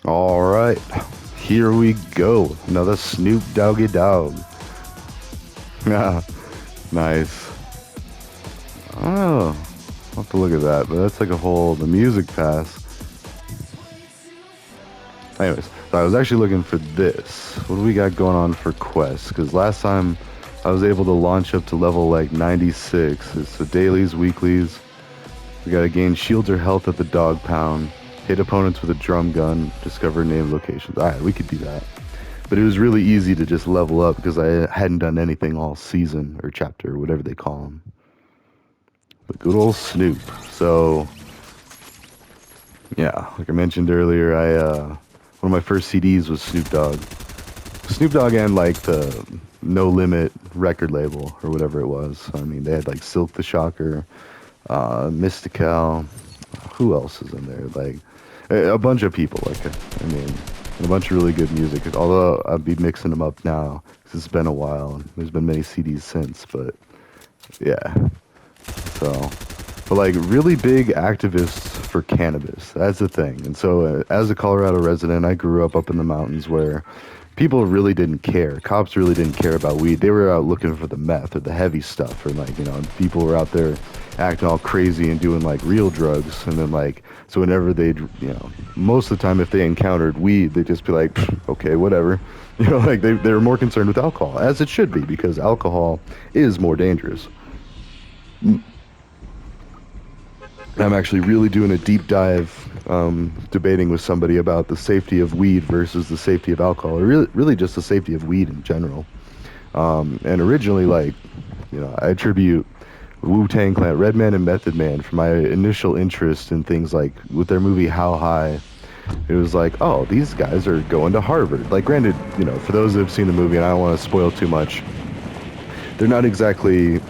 All right, here we go. Another Snoop Doggy Dog. Yeah, nice. Oh, I'll have to look at that, but that's like a whole the music pass. Anyways, so I was actually looking for this. What do we got going on for quests? Because last time I was able to launch up to level like 96. It's the dailies, weeklies. We gotta gain shields or health at the dog pound. Hit opponents with a drum gun. Discover named locations. Alright, we could do that. But it was really easy to just level up because I hadn't done anything all season or chapter or whatever they call them. But good old Snoop. So, yeah, like I mentioned earlier, one of my first CDs was Snoop Dogg. Snoop Dogg and like the No Limit record label or whatever it was. I mean, they had like Silk the Shocker, Mystical. Who else is in there? Like a bunch of people. Like I mean, a bunch of really good music. Although I'd be mixing them up now because it's been a while and there's been many CDs since. But yeah, so but like really big activists for cannabis. That's the thing. And so as a Colorado resident, I grew up in the mountains where people really didn't care. Cops really didn't care about weed. They were out looking for the meth or the heavy stuff, or like, you know, people were out there acting all crazy and doing like real drugs. And then like, so whenever they'd, you know, most of the time if they encountered weed, they'd just be like, okay, whatever. You know, like they were more concerned with alcohol, as it should be, because alcohol is more dangerous. I'm actually really doing a deep dive, debating with somebody about the safety of weed versus the safety of alcohol, or really just the safety of weed in general. And originally, like, you know, I attribute Wu-Tang Clan, Redman and Method Man, for my initial interest in things like with their movie How High. It was like, oh, these guys are going to Harvard. Like, granted, you know, for those that have seen the movie, and I don't want to spoil too much, they're not exactly,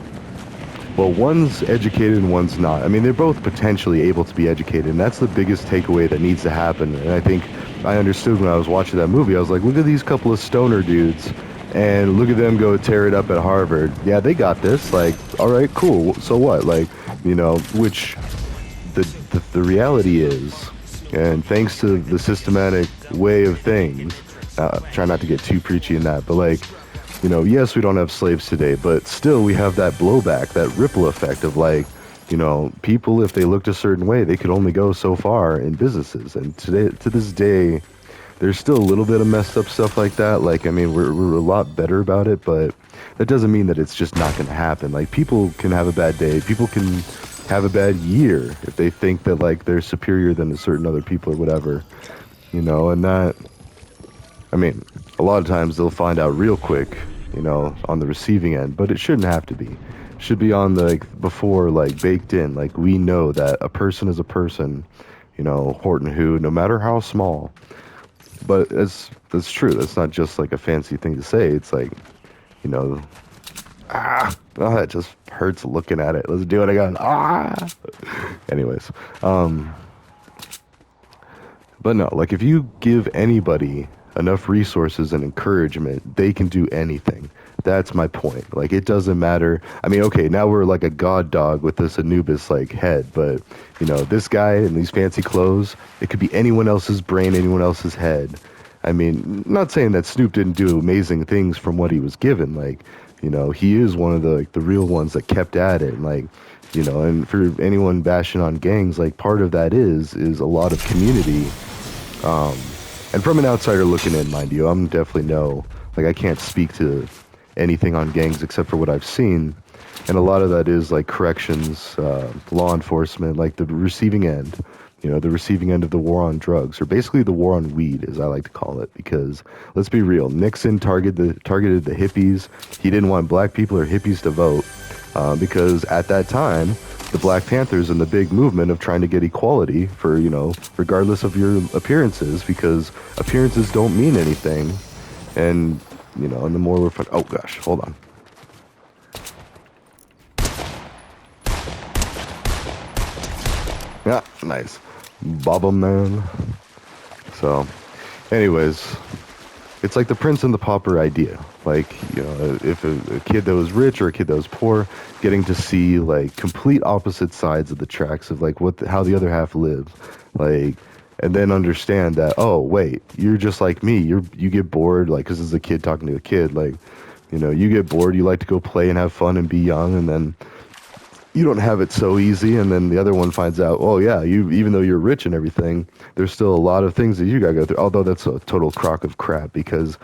well, one's educated and one's not. I mean, they're both potentially able to be educated, and that's the biggest takeaway that needs to happen. And I think I understood when I was watching that movie. I was like, look at these couple of stoner dudes, and look at them go tear it up at Harvard. Yeah, they got this. Like, all right, cool. So what? Like, you know, which the reality is, and thanks to the systematic way of things, try not to get too preachy in that, but like, you know, yes, we don't have slaves today, but still we have that blowback, that ripple effect of like, you know, people, if they looked a certain way, they could only go so far in businesses. And today, to this day, there's still a little bit of messed up stuff like that. Like, I mean, we're a lot better about it, but that doesn't mean that it's just not going to happen. Like, people can have a bad day. People can have a bad year if they think that, like, they're superior than a certain other people or whatever, you know, and that, I mean, a lot of times they'll find out real quick, you know, on the receiving end, but it shouldn't have to be. It should be on the, like, before, like, baked in. Like, we know that a person is a person, you know, Horton who, no matter how small. But that's true. That's not just like a fancy thing to say. It's like, you know, it just hurts looking at it. Let's do it again. Anyways, but no, like if you give anybody enough resources and encouragement, they can do anything. That's my point. Like, it doesn't matter. I mean, okay, now we're like a god dog with this Anubis like head, but you know, this guy in these fancy clothes, it could be anyone else's brain, anyone else's head. I mean, not saying that Snoop didn't do amazing things from what he was given. Like, you know, he is one of the like the real ones that kept at it. And like, you know, and for anyone bashing on gangs, like part of that is a lot of community. And from an outsider looking in, mind you, I'm definitely like I can't speak to anything on gangs except for what I've seen. And a lot of that is like corrections, law enforcement, like the receiving end, you know, the receiving end of the war on drugs, or basically the war on weed, as I like to call it, because let's be real, Nixon targeted the hippies. He didn't want black people or hippies to vote because at that time, the Black Panthers and the big movement of trying to get equality for, you know, regardless of your appearances, because appearances don't mean anything. And, you know, and the more we're oh gosh, hold on. Yeah, nice. Baba man. So, anyways, it's like the Prince and the Pauper idea. Like, you know, if a kid that was rich or a kid that was poor, getting to see like complete opposite sides of the tracks of like how the other half lives. Like, and then understand that, oh wait, you're just like me. You get bored, like, because this is a kid talking to a kid, like, you get bored, you like to go play and have fun and be young, and then you don't have it so easy. And then the other one finds out, oh yeah, you, even though you're rich and everything, there's still a lot of things that you gotta go through. Although that's a total crock of crap, because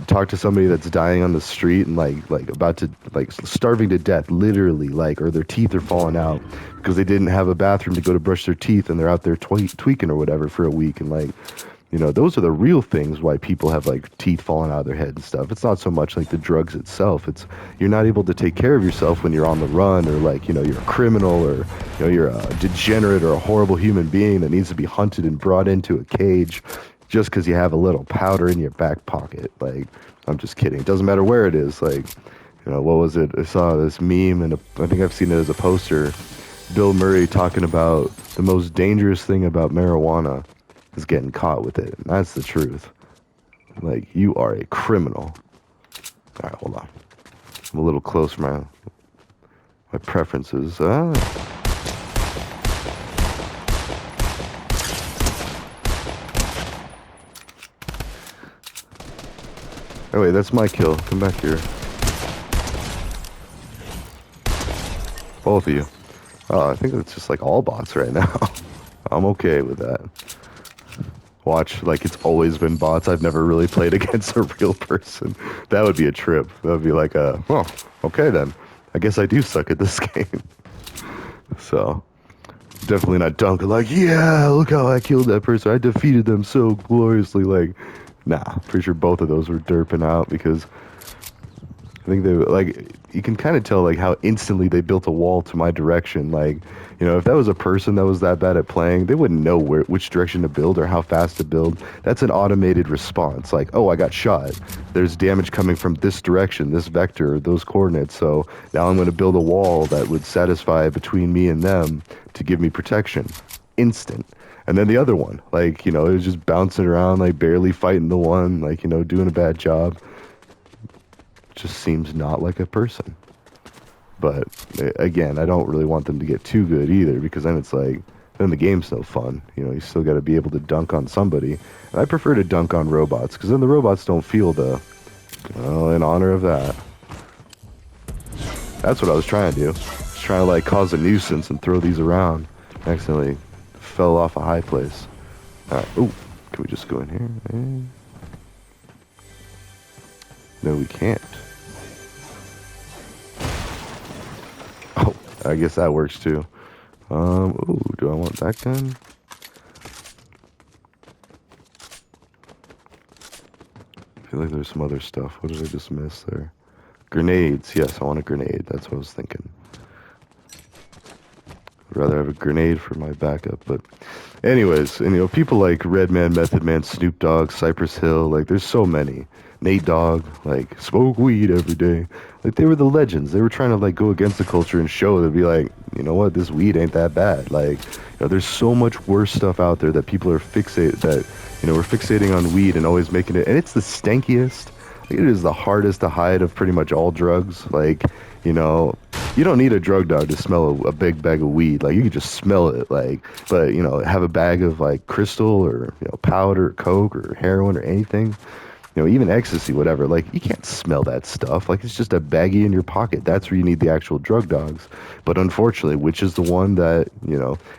talk to somebody that's dying on the street and like about to, like, starving to death, literally, like, or their teeth are falling out because they didn't have a bathroom to go to brush their teeth, and they're out there tweaking or whatever for a week. And like, those are the real things why people have like teeth falling out of their head and stuff. It's not so much like the drugs itself. It's, you're not able to take care of yourself when you're on the run, or like, you're a criminal, or you're a degenerate or a horrible human being that needs to be hunted and brought into a cage just because you have a little powder in your back pocket. Like, I'm just kidding. It doesn't matter where it is. Like, what was it? I saw this meme, and I think I've seen it as a poster. Bill Murray talking about the most dangerous thing about marijuana is getting caught with it. And that's the truth. Like, you are a criminal. All right, hold on. I'm a little close for my preferences. Oh wait, that's my kill. Come back here. Both of you. Oh, I think it's just like all bots right now. I'm okay with that. Watch, like, it's always been bots. I've never really played against a real person. That would be a trip. That would be like well, okay then. I guess I do suck at this game. So, definitely not dunking like, yeah, look how I killed that person. I defeated them so gloriously. Like, nah, pretty sure both of those were derping out, because I think they, like, you can kind of tell like how instantly they built a wall to my direction. Like, if that was a person that was that bad at playing, they wouldn't know which direction to build or how fast to build. That's an automated response. Like, oh, I got shot. There's damage coming from this direction, this vector, those coordinates. So now I'm going to build a wall that would satisfy between me and them to give me protection. Instant. And then the other one, like, it was just bouncing around, like barely fighting the one, like, doing a bad job. Just seems not like a person. But again, I don't really want them to get too good either, because then it's like, then the game's no fun. You still got to be able to dunk on somebody. And I prefer to dunk on robots, because then the robots don't feel the, in honor of that. That's what I was trying to do. I was trying to like cause a nuisance and throw these around. I accidentally fell off a high place. Alright, ooh, can we just go in here? No, we can't. Oh, I guess that works too. Ooh, do I want that gun? I feel like there's some other stuff. What did I just miss there? Grenades. Yes, I want a grenade. That's what I was thinking. I'd rather have a grenade for my backup, but anyways, and people like Redman, Method Man, Snoop Dogg, Cypress Hill, like there's so many. Nate Dogg, like, smoke weed every day. Like, they were the legends. They were trying to like go against the culture and show to be like, you know what, this weed ain't that bad. Like, there's so much worse stuff out there that people are fixated, that we're fixating on weed and always making it, and it's the stankiest. Like, it is the hardest to hide of pretty much all drugs. Like, you don't need a drug dog to smell a big bag of weed. Like, you can just smell it. Like, but have a bag of like crystal, or powder, or coke, or heroin, or anything. Even ecstasy, whatever. Like, you can't smell that stuff. Like, it's just a baggie in your pocket. That's where you need the actual drug dogs. But unfortunately, which is the one that,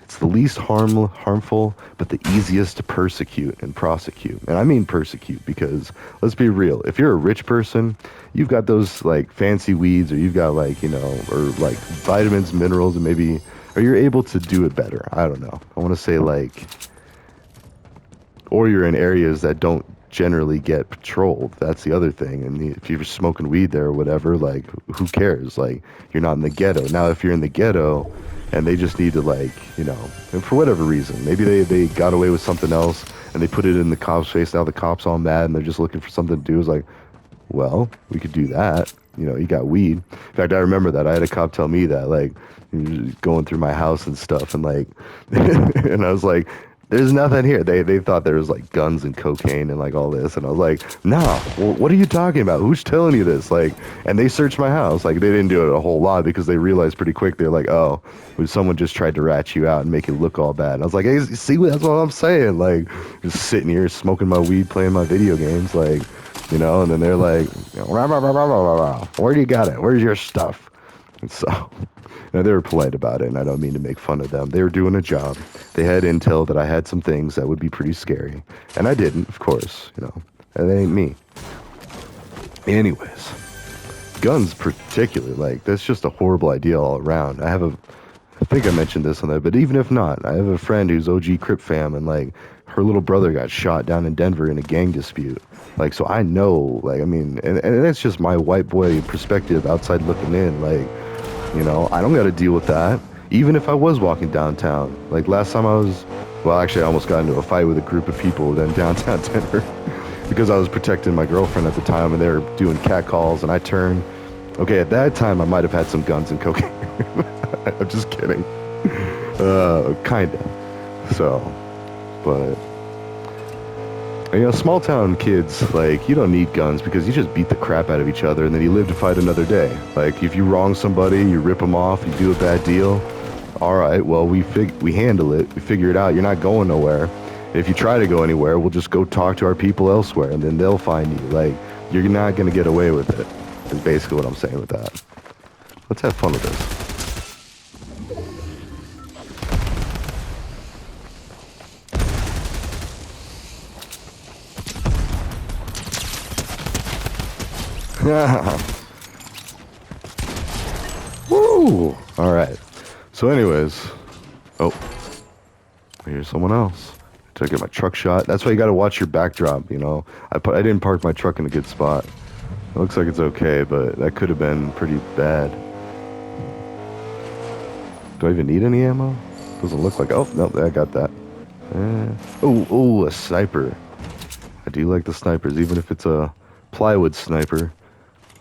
it's the least harmful, but the easiest to persecute and prosecute. And I mean persecute, because let's be real. If you're a rich person, you've got those like fancy weeds, or you've got like, or like vitamins, minerals, and maybe, or you're able to do it better. I don't know. I want to say like, or you're in areas that don't generally get patrolled. That's the other thing. And if you're smoking weed there or whatever, like, who cares? Like, you're not in the ghetto. Now, if you're in the ghetto and they just need to, like, and for whatever reason, maybe they got away with something else and they put it in the cop's face. Now the cop's all mad and they're just looking for something to do. It's like, well, we could do that. You got weed. In fact, I remember that. I had a cop tell me that, like, he was going through my house and stuff, and like, and I was like, There's nothing here. They thought there was like guns and cocaine and like all this, and I was like, nah. Well, what are you talking about? Who's telling you this? Like, and they searched my house. Like, they didn't do it a whole lot because they realized pretty quick. They're like, oh, someone just tried to rat you out and make you look all bad. And I was like, hey, see, that's what I'm saying. Like, just sitting here smoking my weed, playing my video games, like, you know. And then they're like, rah, rah, rah, rah, rah, rah, rah. Where do you got it? Where's your stuff? And so. Now, they were polite about it, and I don't mean to make fun of them. They were doing a job. They had intel that I had some things that would be pretty scary. And I didn't, of course, you know. That ain't me. Anyways, guns particularly, like, that's just a horrible idea all around. I think I mentioned this on there, but even if not, I have a friend who's OG Crip fam, and, like, her little brother got shot down in Denver in a gang dispute. Like, so I know, like, I mean, and that's just my white boy perspective outside looking in, like, you know, I don't got to deal with that. Even if I was walking downtown. Like last time well, actually, I almost got into a fight with a group of people in downtown Denver because I was protecting my girlfriend at the time and they were doing catcalls and I turned. Okay, at that time, I might have had some guns and cocaine. I'm just kidding. Kinda. So, but you know, small town kids, like, you don't need guns because you just beat the crap out of each other and then you live to fight another day. Like, if you wrong somebody, you rip them off, you do a bad deal. All right, well, we handle it. We figure it out. You're not going nowhere. If you try to go anywhere, we'll just go talk to our people elsewhere and then they'll find you. Like, you're not going to get away with it, is basically what I'm saying with that. Let's have fun with this. Woo! All right. So, anyways, oh, here's someone else. To get my truck shot. That's why you got to watch your backdrop. You know, I didn't park my truck in a good spot. It looks like it's okay, but that could have been pretty bad. Do I even need any ammo? Doesn't look like. Oh no, I got that. Oh, a sniper. I do like the snipers, even if it's a plywood sniper.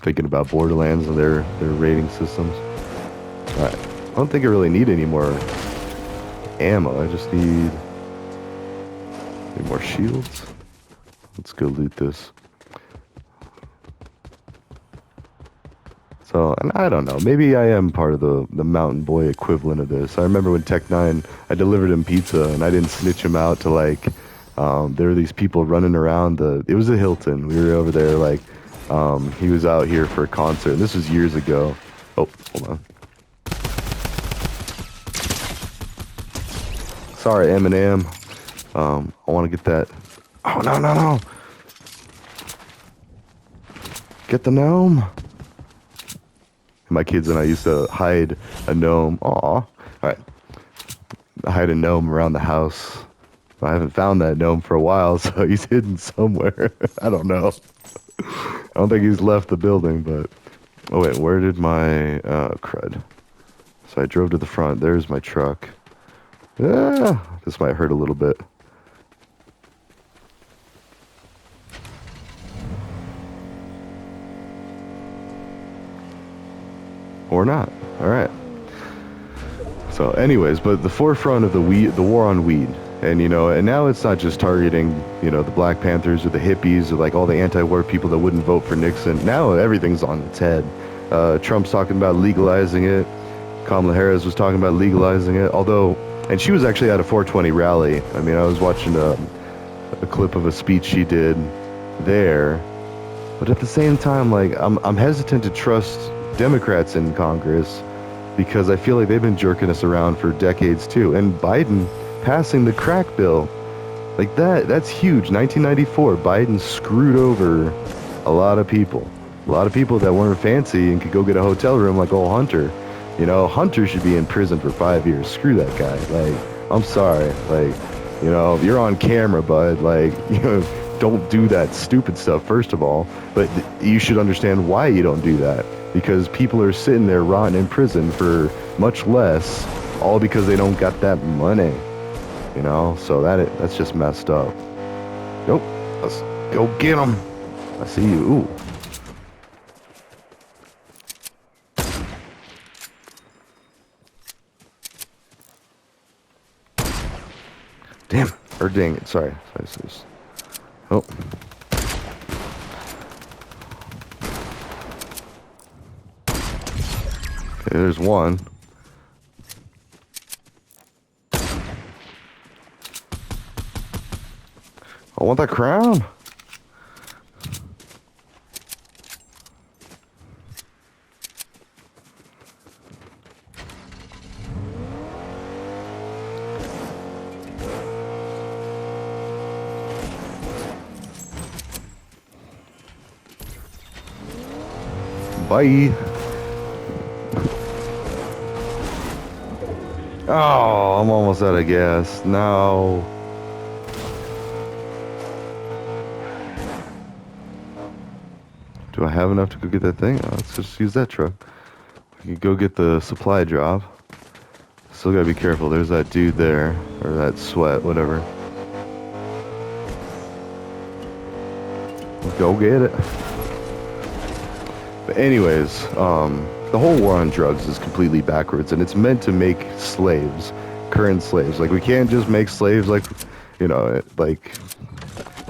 Thinking about Borderlands and their rating systems. Alright. I don't think I really need any more ammo. I just need more shields. Let's go loot this. So, and I don't know. Maybe I am part of the mountain boy equivalent of this. I remember when Tech 9, I delivered him pizza and I didn't snitch him out to like, there were these people running around it was a Hilton. We were over there like, he was out here for a concert. And this was years ago. Oh, hold on. Sorry, Eminem. I want to get that. Oh, no. Get the gnome. My kids and I used to hide a gnome. Aw. All right. Hide a gnome around the house. I haven't found that gnome for a while, so he's hidden somewhere. I don't know. I don't think he's left the building, but... Oh, wait, where did my... crud. So I drove to the front. There's my truck. This might hurt a little bit. Or not. All right. So, anyways, but the forefront of the war on weed, and you know, and now it's not just targeting, you know, the Black Panthers or the hippies or like all the anti-war people that wouldn't vote for Nixon. Now everything's on its head. Trump's talking about legalizing it. Kamala Harris was talking about legalizing it. Although, and she was actually at a 420 rally. I mean, I was watching a clip of a speech she did there. But at the same time, like, I'm hesitant to trust Democrats in Congress because I feel like they've been jerking us around for decades too. And Biden passing the crack bill, like that's huge. 1994, Biden screwed over a lot of people. A lot of people that weren't fancy and could go get a hotel room like old Hunter. You know, Hunter should be in prison for 5 years. Screw that guy. Like, I'm sorry. Like, you know, you're on camera, bud. Like, you know, don't do that stupid stuff, first of all. But you should understand why you don't do that. Because people are sitting there rotting in prison for much less, all because they don't got that money. You know, so that's just messed up. Nope. Let's go get them. I see you. Ooh. Damn. Or dang it. Sorry. Oh. Okay, there's one. I want that crown. Bye. Oh, I'm almost out of gas. No. Do I have enough to go get that thing? Oh, let's just use that truck. We can go get the supply drop. Still gotta be careful. There's that dude there. Or that sweat, whatever. Let's go get it. But anyways, the whole war on drugs is completely backwards, and it's meant to make slaves, current slaves. Like, we can't just make slaves like, you know, like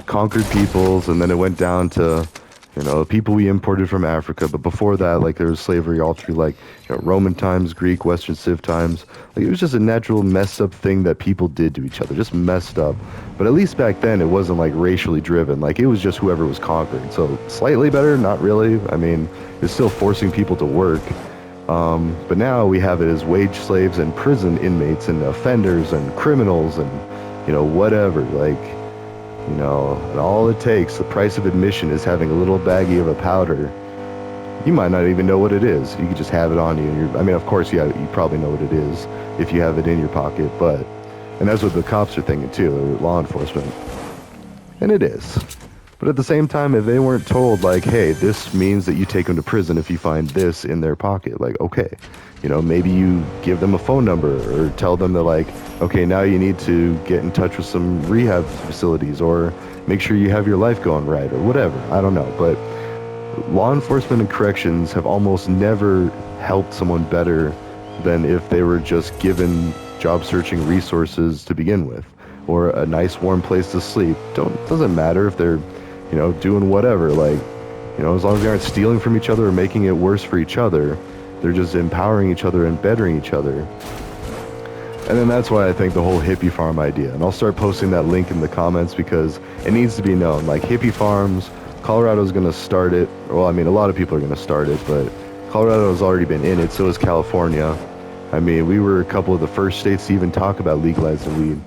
conquered peoples, and then it went down to, you know, people we imported from Africa. But before that, like, there was slavery all through, like, you know, Roman times, Greek, Western Civ times. Like, it was just a natural messed up thing that people did to each other, just messed up. But at least back then, it wasn't like racially driven. Like, it was just whoever was conquered. So slightly better, not really. I mean, it's still forcing people to work. But now we have it as wage slaves and prison inmates and offenders and criminals and, you know, whatever. Like, you know, and all it takes, the price of admission is having a little baggie of a powder. You might not even know what it is. You could just have it on you. And I mean, of course, yeah, you probably know what it is if you have it in your pocket. But, and that's what the cops are thinking too, or law enforcement. And it is. But at the same time, if they weren't told, like, hey, this means that you take them to prison if you find this in their pocket, like, okay, you know, maybe you give them a phone number or tell them that, like, okay, now you need to get in touch with some rehab facilities or make sure you have your life going right or whatever. I don't know. But law enforcement and corrections have almost never helped someone better than if they were just given job searching resources to begin with, or a nice warm place to sleep. Doesn't matter if they're, you know, doing whatever, like, you know, as long as they aren't stealing from each other or making it worse for each other, they're just empowering each other and bettering each other. And then that's why I think the whole hippie farm idea, and I'll start posting that link in the comments because it needs to be known, like, hippie farms, Colorado's going to start it. Well, I mean, a lot of people are going to start it, but Colorado has already been in it, so has California. I mean, we were a couple of the first states to even talk about legalizing weed.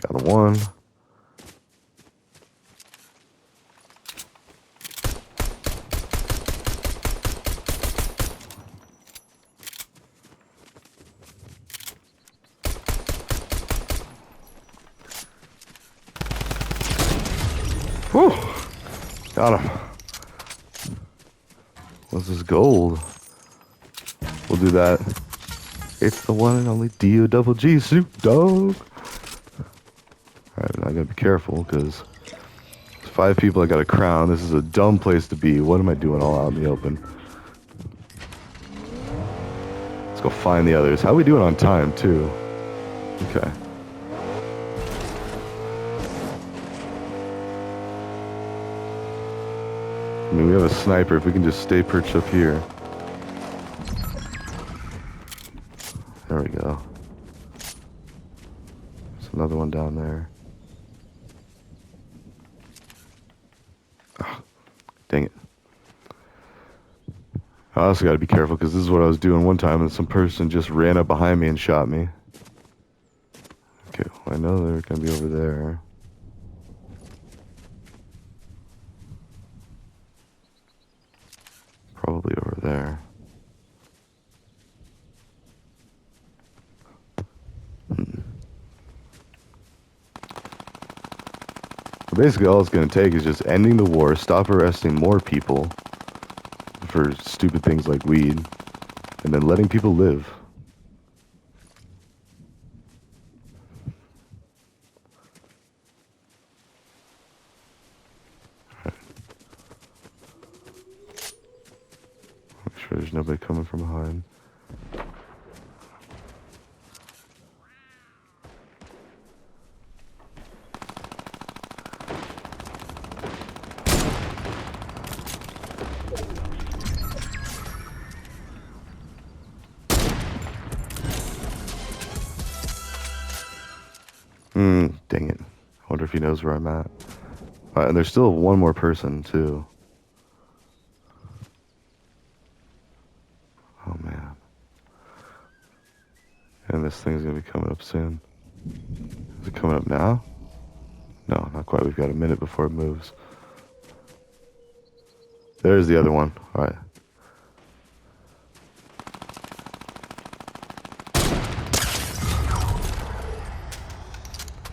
Got a one. Whew. Got him. What's this gold? We'll do that. It's the one and only D-O-double-G Snoop Dogg. Alright, I gotta be careful because 5 people, I got a crown. This is a dumb place to be. What am I doing all out in the open? Let's go find the others. How are we doing on time, too? Okay. I mean, we have a sniper. If we can just stay perched up here. There we go. There's another one down there. Oh, dang it. I also gotta be careful because this is what I was doing one time and some person just ran up behind me and shot me. Okay, well, I know they're gonna be over there. Probably over there. Basically, all it's going to take is just ending the war, stop arresting more people for stupid things like weed, and then letting people live. Right. Make sure there's nobody coming from behind. Dang it. I wonder if he knows where I'm at. And there's still one more person, too. Oh, man. And this thing's gonna be coming up soon. Is it coming up now? No, not quite. We've got a minute before it moves. There's the other one. Alright.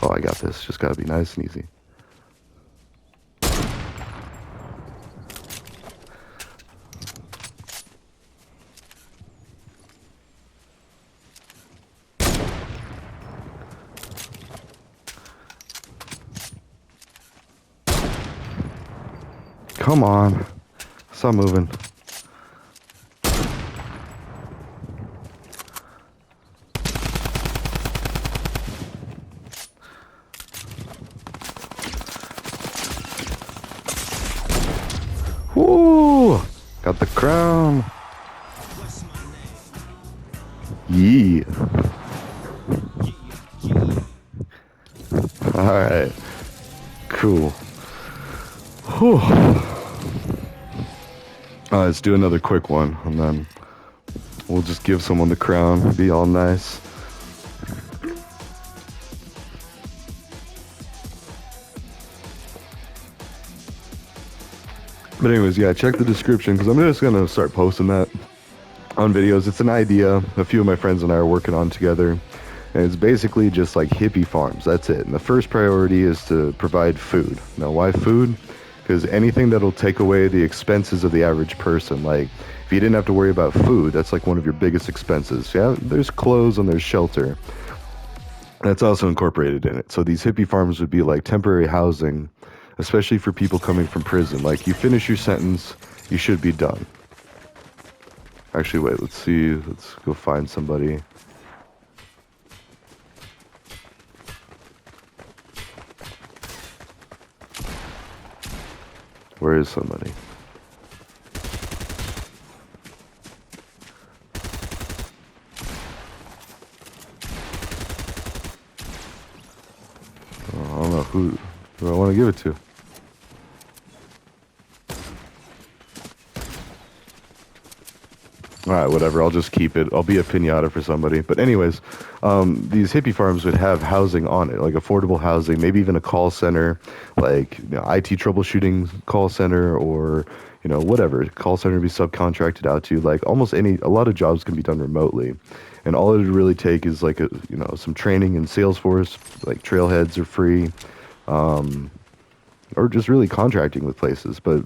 Oh, I got this. Just gotta be nice and easy. Come on. Stop moving. Woo! Got the crown. Yeah. Alright. Cool. Whew. Let's do another quick one, and then we'll just give someone the crown. Be all nice. But anyways, yeah, check the description, because I'm just going to start posting that on videos. It's an idea a few of my friends and I are working on together. And it's basically just like hippie farms. That's it. And the first priority is to provide food. Now, why food? Because anything that'll take away the expenses of the average person, like if you didn't have to worry about food, that's like one of your biggest expenses. Yeah, there's clothes and there's shelter. That's also incorporated in it. So these hippie farms would be like temporary housing, especially for people coming from prison. Like you finish your sentence, you should be done. Actually, wait, let's see. Let's go find somebody. Where is somebody? Oh, I don't know who I want to give it to. Alright, whatever, I'll just keep it. I'll be a pinata for somebody. But anyways, these hippie farms would have housing on it, like affordable housing, maybe even a call center, like IT troubleshooting call center, or whatever. Call center would be subcontracted out to, like almost a lot of jobs can be done remotely. And all it would really take is like some training in Salesforce, like trailheads are free, or just really contracting with places. But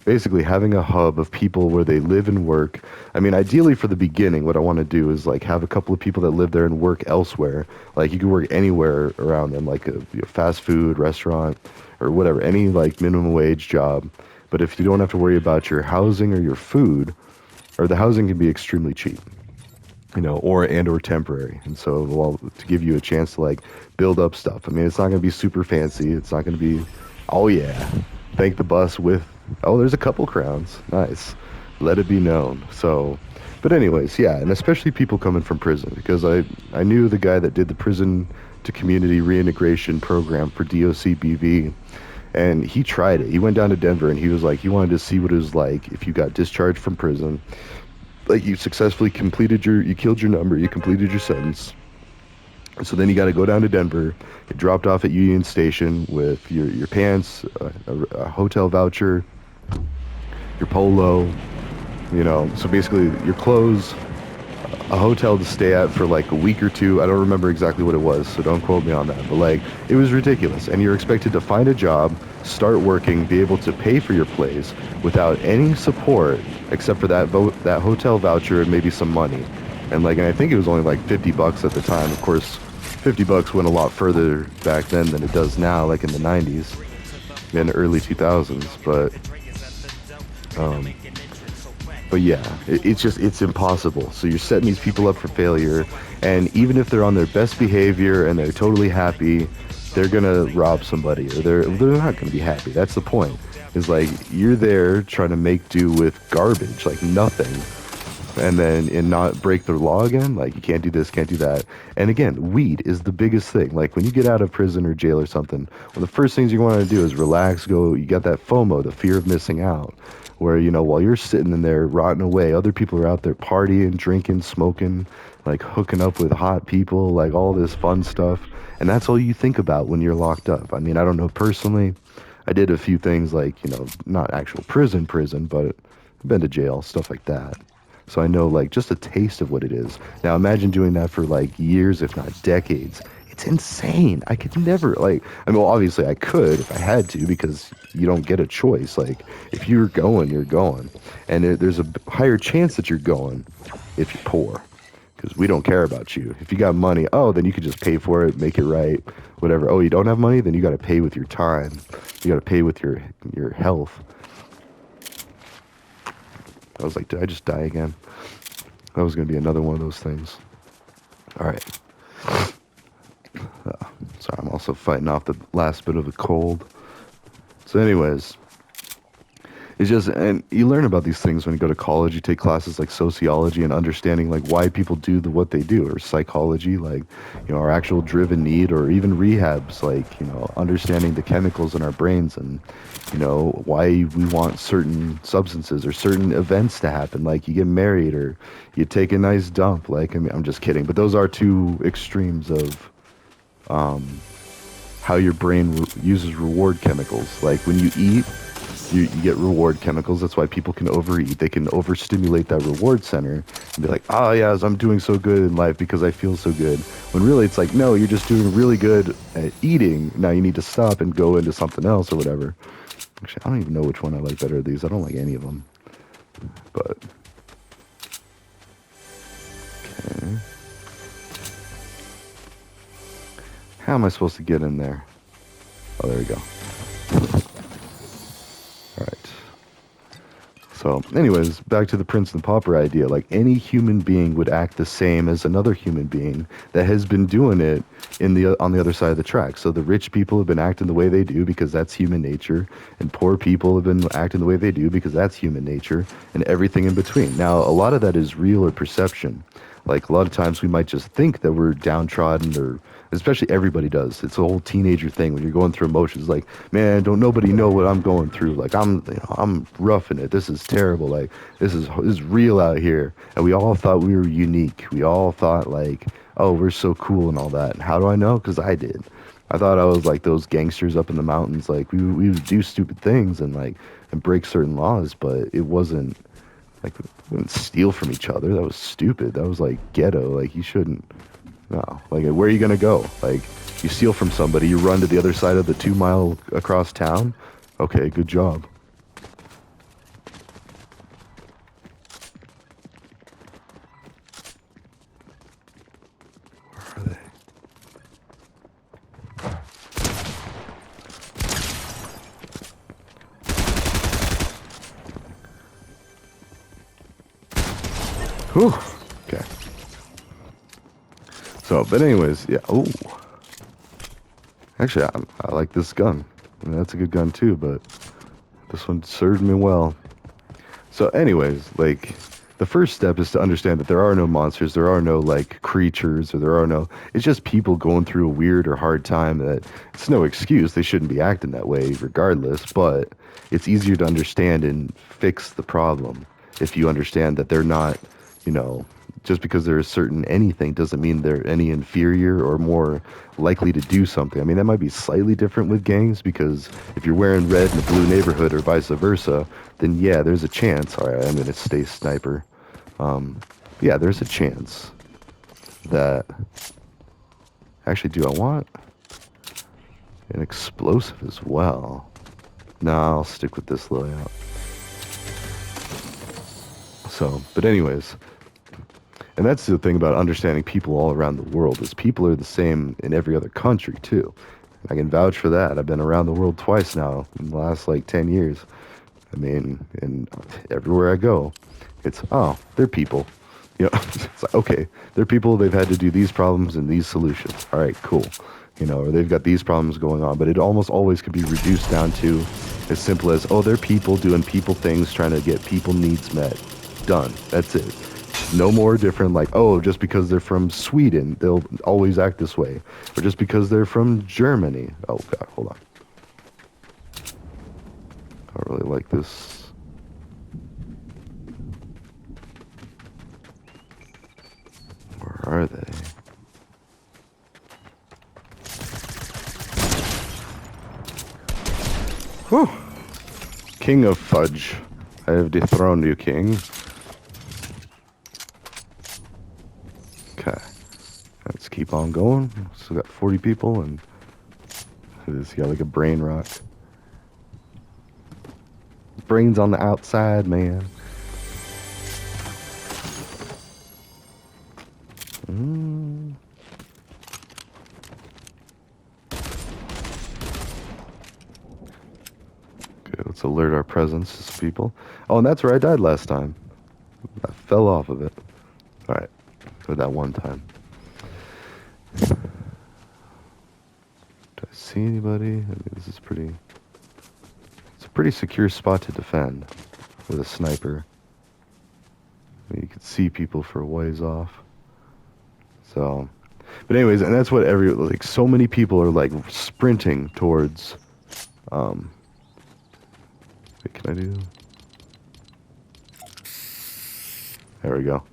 basically having a hub of people where they live and work. I mean, ideally for the beginning, what I want to do is like have a couple of people that live there and work elsewhere. Like you can work anywhere around them, like a fast food restaurant or whatever, any like minimum wage job. But if you don't have to worry about your housing or your food, or the housing can be extremely cheap, or temporary. And so, well, to give you a chance to like build up stuff. I mean, it's not going to be super fancy. It's not going to be, oh yeah, thank the bus with, oh, there's a couple crowns. Nice. Let it be known. So, but anyways, yeah, and especially people coming from prison, because I knew the guy that did the prison to community reintegration program for DOC BV, and he tried it. He went down to Denver and he was like, he wanted to see what it was like if you got discharged from prison. Like you successfully you killed your number, you completed your sentence. So then you got to go down to Denver, get dropped off at Union Station with your pants, a hotel voucher, your polo, so basically your clothes, a hotel to stay at for like a week or two. I don't remember exactly what it was, so don't quote me on that. But like, it was ridiculous. And you're expected to find a job, start working, be able to pay for your place without any support except for that hotel voucher and maybe some money. And I think it was only like $50 at the time. Of course, $50 went a lot further back then than it does now, like in the 90s and early 2000s. But yeah, it's impossible. So you're setting these people up for failure, and even if they're on their best behavior and they're totally happy, they're gonna rob somebody, or they're not gonna be happy. That's the point. Is like you're there trying to make do with garbage, like nothing, and then and not break the law again. Like you can't do this, can't do that. And again, weed is the biggest thing. Like when you get out of prison or jail or something, one of the first things you want to do is relax, go. You got that FOMO, the fear of missing out, where while you're sitting in there rotting away, other people are out there partying, drinking, smoking, like hooking up with hot people, like all this fun stuff. And that's all you think about when you're locked up. I mean, I don't know personally. I did a few things like, not actual prison, but I've been to jail, stuff like that. So I know like just a taste of what it is. Now imagine doing that for like years, if not decades. It's insane. I could never I mean, well, obviously I could if I had to because you don't get a choice. Like if you're going, you're going. And there's a higher chance that you're going if you're poor because we don't care about you. If you got money, oh, then you could just pay for it, make it right, whatever. Oh, you don't have money? Then you got to pay with your time. You got to pay with your health. I was like, did I just die again? That was going to be another one of those things. All right. Sorry, I'm also fighting off the last bit of a cold. So anyways, it's just, and you learn about these things when you go to college. You take classes like sociology and understanding like why people do what they do, or psychology, like, our actual driven need, or even rehabs, like, understanding the chemicals in our brains and, why we want certain substances or certain events to happen. Like you get married or you take a nice dump. Like, I mean, I'm just kidding, but those are two extremes of how your brain uses reward chemicals. Like when you eat, you get reward chemicals. That's why people can overeat. They can overstimulate that reward center and be like, oh yeah, I'm doing so good in life because I feel so good. When really it's like, no, you're just doing really good at eating. Now you need to stop and go into something else or whatever. Actually, I don't even know which one I like better of these. I don't like any of them. But okay. How am I supposed to get in there? Oh, there we go. All right. So, anyways, back to the Prince and the Pauper idea. Like, any human being would act the same as another human being that has been doing it on the other side of the track. So the rich people have been acting the way they do because that's human nature, and poor people have been acting the way they do because that's human nature, and everything in between. Now, a lot of that is real or perception. Like, a lot of times we might just think that we're downtrodden, or especially everybody does. It's a whole teenager thing when you're going through emotions. Like, man, don't nobody know what I'm going through. Like, I'm roughing it. This is terrible. Like, this is real out here. And we all thought we were unique. We all thought like, oh, we're so cool and all that. And how do I know? Because I did. I thought I was like those gangsters up in the mountains. Like, we would do stupid things and break certain laws, but it wasn't like, we wouldn't steal from each other. That was stupid. That was like ghetto. Like, you shouldn't. No. Like, where are you gonna go? Like, you steal from somebody, you run to the other side of the 2 mile across town. Okay, good job. Where are they? Whew. Okay. So, but anyways, yeah. Oh, actually, I like this gun. I mean, that's a good gun too, but this one served me well. So, anyways, like, the first step is to understand that there are no monsters, there are no like creatures, or there are no. It's just people going through a weird or hard time. That it's no excuse. They shouldn't be acting that way, regardless. But it's easier to understand and fix the problem if you understand that they're not, just because they're a certain anything doesn't mean they're any inferior or more likely to do something. I mean, that might be slightly different with gangs, because if you're wearing red in a blue neighborhood or vice versa, then yeah, there's a chance. All right, I'm going to stay sniper. Yeah, there's a chance that... Actually, do I want an explosive as well? No, I'll stick with this layout. So, but anyways... And that's the thing about understanding people all around the world, is people are the same in every other country too. I can vouch for that. I've been around the world twice now in the last 10 years. I mean, and everywhere I go, it's, oh, they're people. It's like, okay, they're people, they've had to do these problems and these solutions. All right, cool. Or they've got these problems going on, but it almost always could be reduced down to as simple as, oh, they're people doing people things, trying to get people needs met. Done. That's it. No more different, like, oh, just because they're from Sweden, they'll always act this way. Or just because they're from Germany. Oh, God, hold on. I don't really like this. Where are they? Whew. King of Fudge. I have dethroned you, King. Okay. Let's keep on going. Still got 40 people, and he's got like a brain rock. Brains on the outside, man. Okay, let's alert our presence as people. Oh, and that's where I died last time. I fell off of it. Alright. For that one time. Do I see anybody? I mean, this is pretty... It's a pretty secure spot to defend with a sniper. I mean, you can see people for a ways off. So... But anyways, and that's what like, so many people are, like, sprinting towards... Wait, can I do... There we go.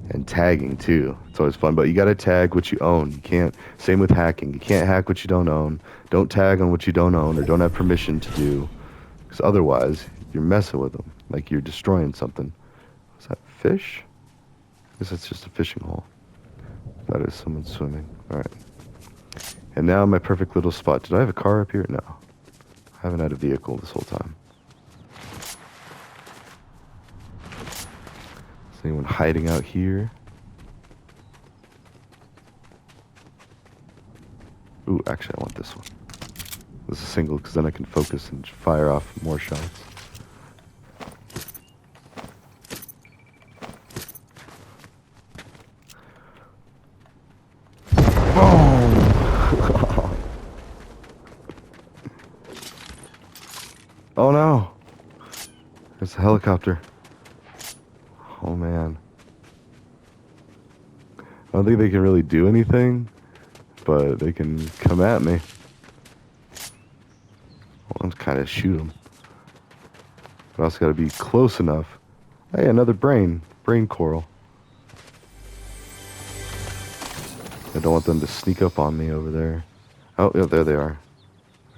And tagging too. It's always fun, but you gotta tag what you own. You can't, same with hacking. You can't hack what you don't own. Don't tag on what you don't own or don't have permission to do. Because otherwise, you're messing with them. Like you're destroying something. Is that fish? I guess that's just a fishing hole. That is someone swimming. Alright. And now my perfect little spot. Did I have a car up here? No. I haven't had a vehicle this whole time. Is anyone hiding out here? Ooh, actually, I want this one. This is a single, because then I can focus and fire off more shots. Oh! Oh no! There's a helicopter. Oh man. I don't think they can really do anything, but they can come at me. Well, I'm kind of shoot them. But I also gotta be close enough. Hey, another brain coral. I don't want them to sneak up on me over there. Oh, yeah, there they are.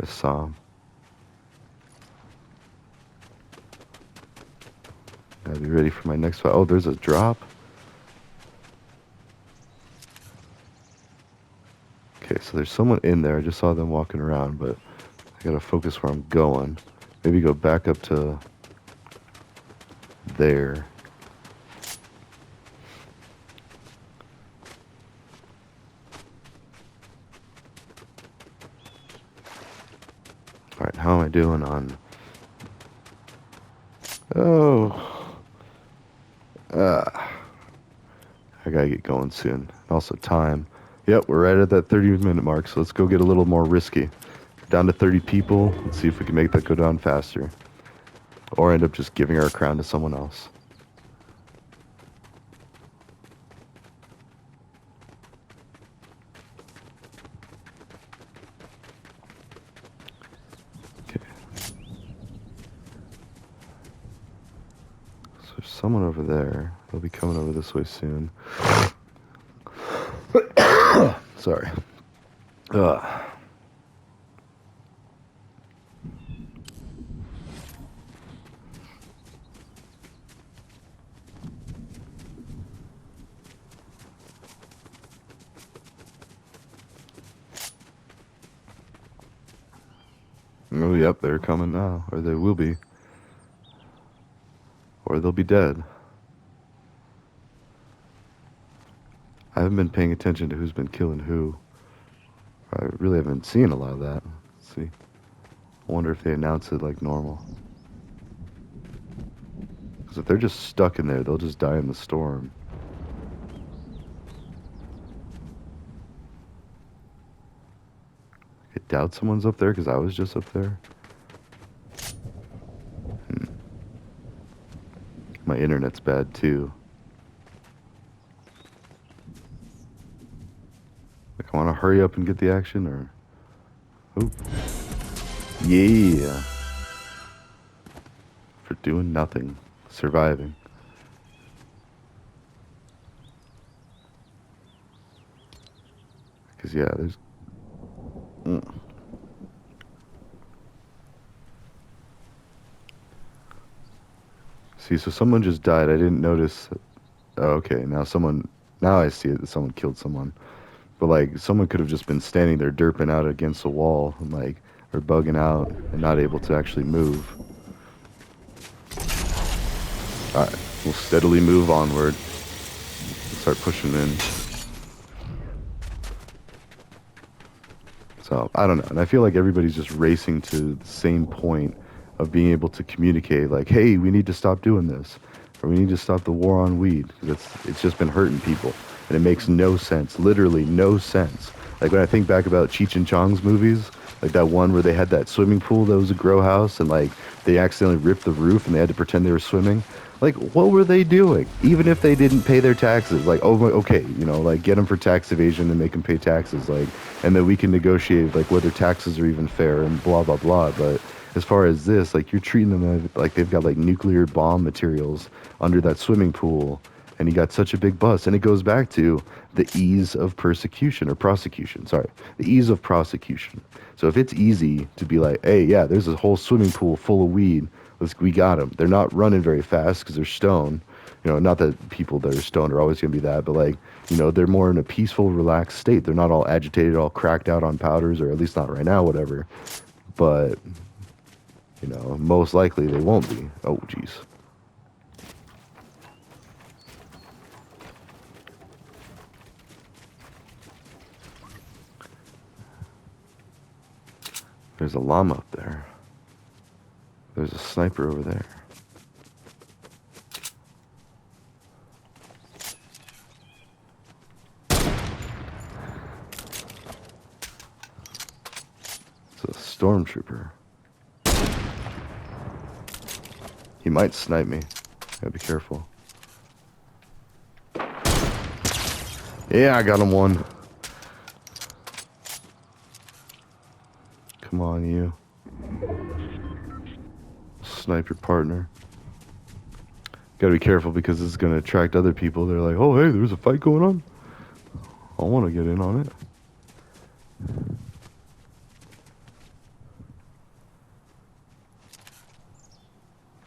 I saw them. Gotta be ready for my next fight. Oh, there's a drop. Okay, so there's someone in there. I just saw them walking around, but I gotta focus where I'm going. Maybe go back up to there. Alright, how am I doing on... Oh... I gotta get going soon. Also time. Yep, we're right at that 30-minute mark, so let's go get a little more risky. Down to 30 people. Let's see if we can make that go down faster. Or end up just giving our crown to someone else. Okay. So there's someone over there. They'll be coming over this way soon. Sorry. Oh, yep, they're coming now. Or they will be. Or they'll be dead. I haven't been paying attention to who's been killing who. I really haven't seen a lot of that. Let's see. I wonder if they announce it like normal. Because if they're just stuck in there, they'll just die in the storm. I doubt someone's up there because I was just up there. my internet's bad too. Like, I want to hurry up and get the action, or... Oop. Yeah. For doing nothing. Surviving. Because, yeah, there's... See, so someone just died. I didn't notice... Oh, okay, now someone... Now I see it, that someone killed someone. But, like, someone could have just been standing there derping out against a wall and, like, or bugging out and not able to actually move. Alright, we'll steadily move onward. We'll start pushing in. So, I don't know. And I feel like everybody's just racing to the same point of being able to communicate, like, hey, we need to stop doing this. Or we need to stop the war on weed. Because it's just been hurting people. And it makes no sense. Literally no sense. Like, when I think back about Cheech and Chong's movies, like that one where they had that swimming pool that was a grow house, and, like, they accidentally ripped the roof and they had to pretend they were swimming. Like, what were they doing? Even if they didn't pay their taxes, like, oh, okay, you know, like, get them for tax evasion and make them pay taxes, like, and then we can negotiate, like, whether taxes are even fair and blah, blah, blah. But as far as this, like, you're treating them like they've got, like, nuclear bomb materials under that swimming pool, and you got such a big bust. And it goes back to the ease of persecution, or prosecution, sorry, the ease of prosecution. So if it's easy to be like, hey, yeah, there's a whole swimming pool full of weed, we got them. They're not running very fast because they're stoned. You know, not that people that are stoned are always going to be that, but, like, you know, they're more in a peaceful, relaxed state. They're not all agitated, all cracked out on powders, or at least not right now, whatever. But, you know, most likely they won't be. Oh, jeez. There's a llama up there. There's a sniper over there. It's a stormtrooper. He might snipe me. Gotta be careful. Yeah, I got him one. Come on, you. Snipe your partner. Gotta be careful because this is gonna attract other people. They're like, oh, hey, there's a fight going on. I want to get in on it.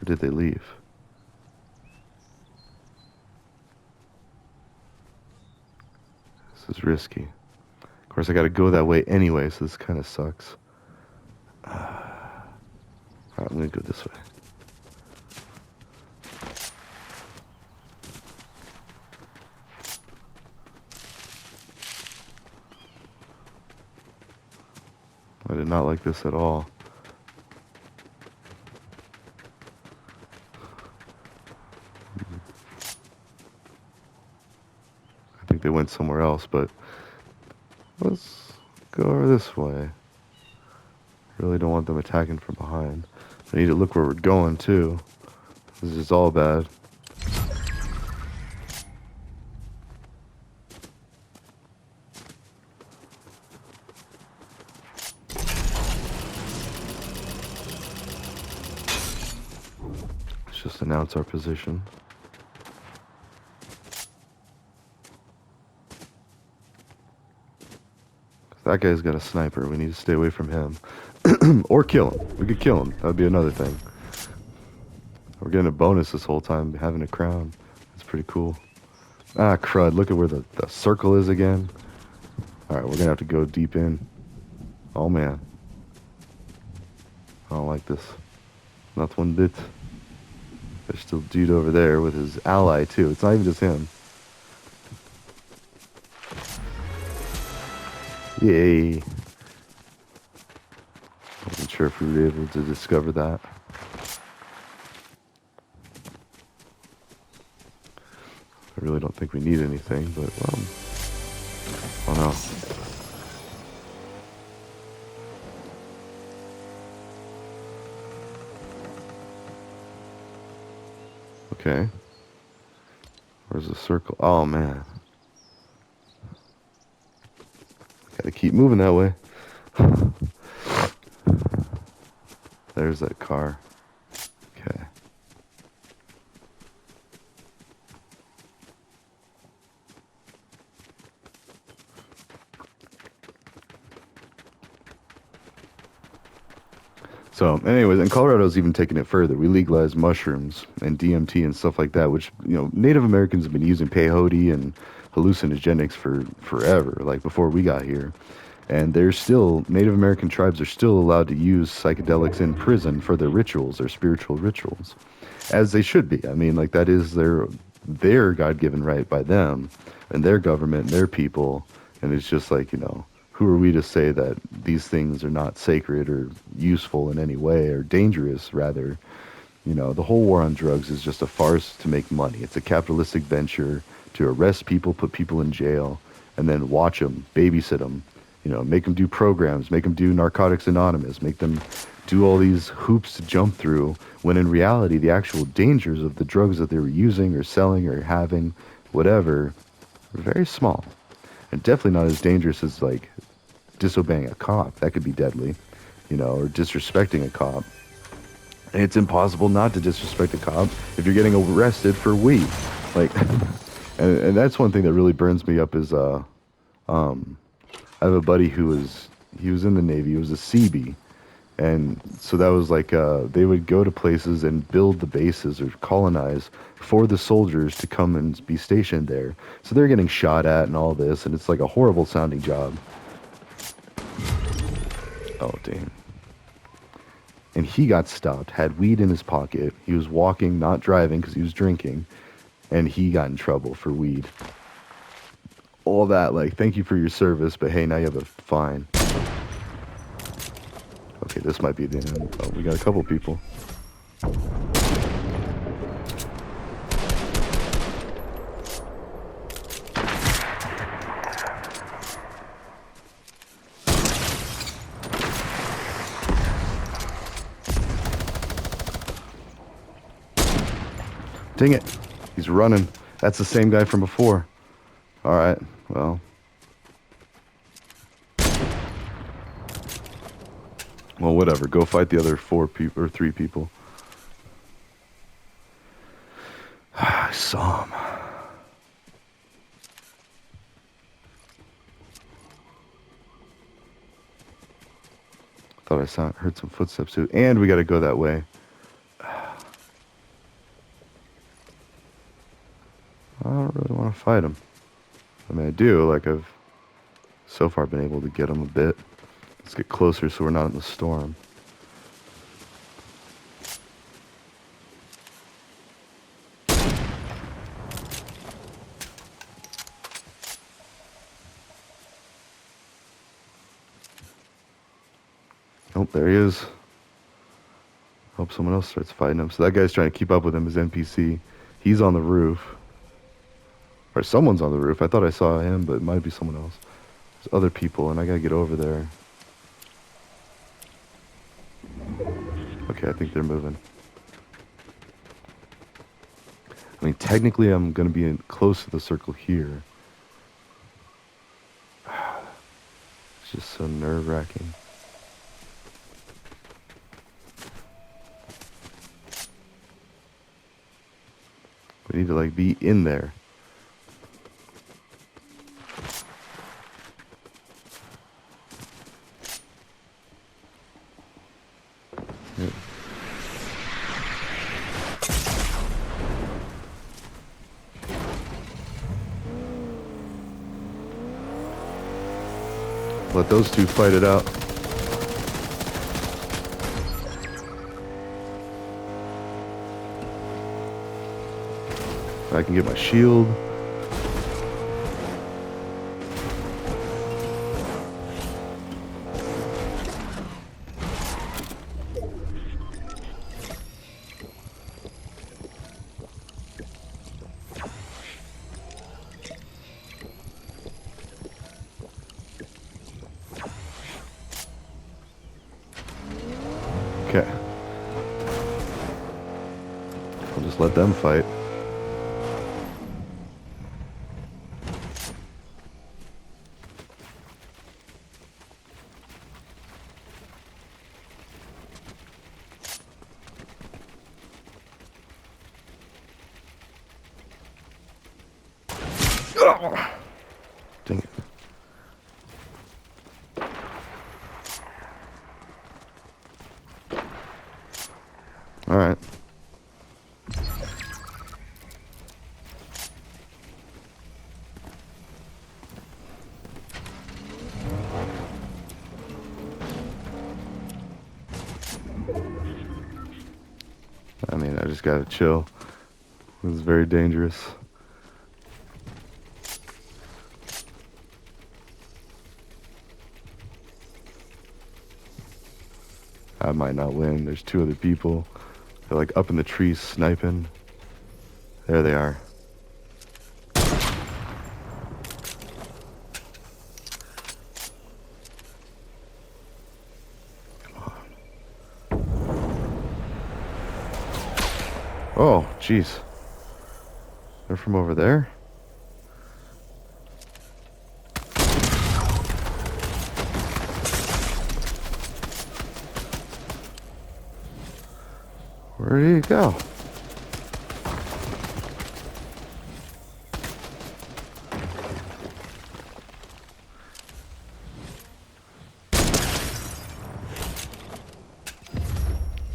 Or did they leave? This is risky. Of course, I gotta go that way anyway, so this kind of sucks. Alright, I'm gonna go this way. I did not like this at all. I think they went somewhere else, but let's go this way. Really don't want them attacking from behind. I need to look where we're going, too. This is all bad. Let's just announce our position. That guy's got a sniper. We need to stay away from him. Or kill him. We could kill him. That would be another thing. We're getting a bonus this whole time, having a crown. That's pretty cool. Ah, crud. Look at where the circle is again. Alright, we're going to have to go deep in. Oh, man. I don't like this. Not one bit. There's still a dude over there with his ally, too. It's not even just him. Yay. I wasn't sure if we were able to discover that. I really don't think we need anything, but, oh no. Okay. Where's the circle? Oh, man. Gotta keep moving that way. There's that car. Okay. So, anyways, and Colorado's even taking it further. We legalized mushrooms and DMT and stuff like that, which, Native Americans have been using peyote and hallucinogenics for forever, like before we got here. And there's still, Native American tribes are still allowed to use psychedelics in prison for their rituals, their spiritual rituals, as they should be. I mean, like that is their God-given right by them and their government and their people. And it's just like, who are we to say that these things are not sacred or useful in any way or dangerous, rather? The whole war on drugs is just a farce to make money. It's a capitalistic venture to arrest people, put people in jail, and then watch them, babysit them, make them do programs, make them do Narcotics Anonymous, make them do all these hoops to jump through, when in reality, the actual dangers of the drugs that they were using or selling or having, whatever, are very small. And definitely not as dangerous as, like, disobeying a cop. That could be deadly, or disrespecting a cop. And it's impossible not to disrespect a cop if you're getting arrested for weed. Like, and that's one thing that really burns me up is, I have a buddy he was in the Navy. He was a Seabee. And so that was like, they would go to places and build the bases or colonize for the soldiers to come and be stationed there. So they're getting shot at and all this, and it's like a horrible sounding job. Oh, dang. And he got stopped, had weed in his pocket. He was walking, not driving because he was drinking, and he got in trouble for weed. All that, like, thank you for your service, but hey, now you have a fine. Okay, this might be the end. Oh, we got a couple people. Dang it. He's running. That's the same guy from before. Alright, well. Well, whatever. Go fight the other 4 people, or 3 people. I saw him. Thought I heard some footsteps too. And we gotta go that way. I don't really want to fight him. I mean, I do. Like, I've so far been able to get him a bit. Let's get closer so we're not in the storm. Oh, there he is. Hope someone else starts fighting him. So that guy's trying to keep up with him, his NPC. He's on the roof. Or someone's on the roof. I thought I saw him, but it might be someone else. There's other people, and I gotta get over there. Okay, I think they're moving. I mean, technically I'm gonna be close to the circle here. It's just so nerve-wracking. We need to, like, be in there. Yep. Let those two fight it out. I can get my shield. Okay. I'll just let them fight. Oh, dang it. All right. I mean, I just gotta chill. It was very dangerous. I might not win. There's two other people. They're like up in the trees sniping. There they are. Oh, jeez. They're from over there? Where did he go?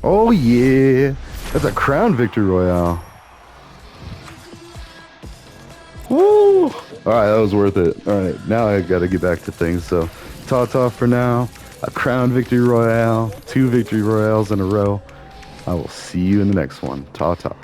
Oh yeah! That's a crown victory royale. Woo! Alright, that was worth it. Alright, now I gotta get back to things. So, ta-ta for now. A crown victory royale. 2 victory royales in a row. I will see you in the next one. Ta-ta.